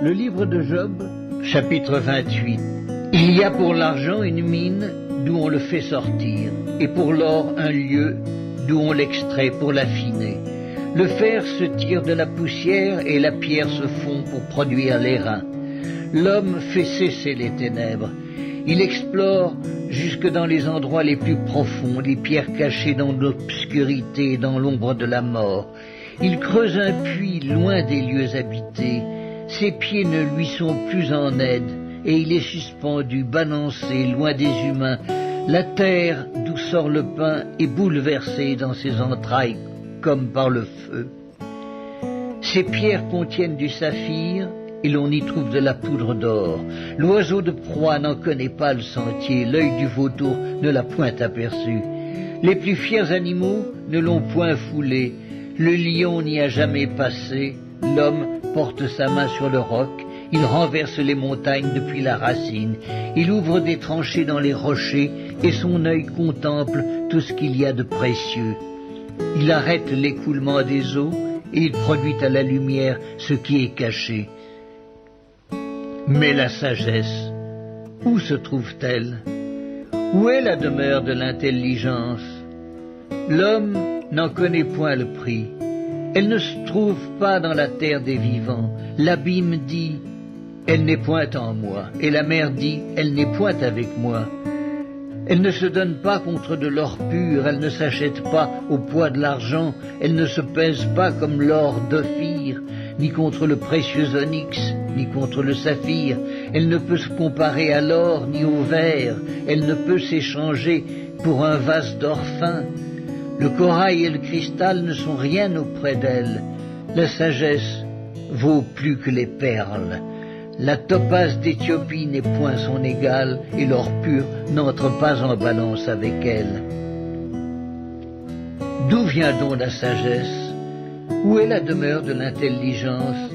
Le livre de Job, chapitre 28. Il y a pour l'argent une mine d'où on le fait sortir, et pour l'or un lieu d'où on l'extrait pour l'affiner. Le fer se tire de la poussière et la pierre se fond pour produire l'airain. L'homme fait cesser les ténèbres. Il explore jusque dans les endroits les plus profonds, les pierres cachées dans l'obscurité et dans l'ombre de la mort. Il creuse un puits loin des lieux habités. Ses pieds ne lui sont plus en aide, et il est suspendu, balancé, loin des humains. La terre d'où sort le pain est bouleversée dans ses entrailles comme par le feu. Ces pierres contiennent du saphir, et l'on y trouve de la poudre d'or. L'oiseau de proie n'en connaît pas le sentier, l'œil du vautour ne l'a point aperçu. Les plus fiers animaux ne l'ont point foulé, le lion n'y a jamais passé, l'homme porte sa main sur le roc, il renverse les montagnes depuis la racine, il ouvre des tranchées dans les rochers, et son œil contemple tout ce qu'il y a de précieux. Il arrête l'écoulement des eaux, et il produit à la lumière ce qui est caché. Mais la sagesse, où se trouve-t-elle? Où est la demeure de l'intelligence? L'homme n'en connaît point le prix. Elle ne se trouve pas dans la terre des vivants. L'abîme dit, elle n'est point en moi. Et la mer dit, elle n'est point avec moi. Elle ne se donne pas contre de l'or pur, elle ne s'achète pas au poids de l'argent, elle ne se pèse pas comme l'or d'Ophir, ni contre le précieux onyx, ni contre le saphir. Elle ne peut se comparer à l'or ni au verre, elle ne peut s'échanger pour un vase d'or fin. Le corail et le cristal ne sont rien auprès d'elle. La sagesse vaut plus que les perles. La topaze d'Éthiopie n'est point son égale, et l'or pur n'entre pas en balance avec elle. D'où vient donc la sagesse? Où est la demeure de l'intelligence?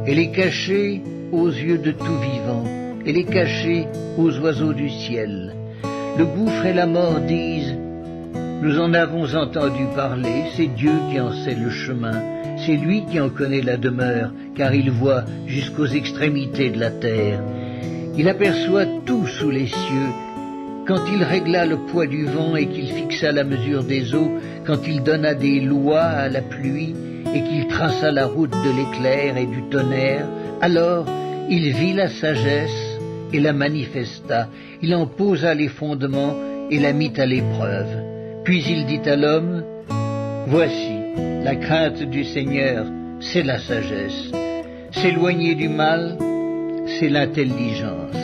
Elle est cachée aux yeux de tout vivant, elle est cachée aux oiseaux du ciel. Le gouffre et la mort disent, nous en avons entendu parler, c'est Dieu qui en sait le chemin. C'est lui qui en connaît la demeure, car il voit jusqu'aux extrémités de la terre. Il aperçoit tout sous les cieux. Quand il régla le poids du vent et qu'il fixa la mesure des eaux, quand il donna des lois à la pluie et qu'il traça la route de l'éclair et du tonnerre, alors il vit la sagesse et la manifesta. Il en posa les fondements et la mit à l'épreuve. Puis il dit à l'homme, voici, la crainte du Seigneur, c'est la sagesse. S'éloigner du mal, c'est l'intelligence.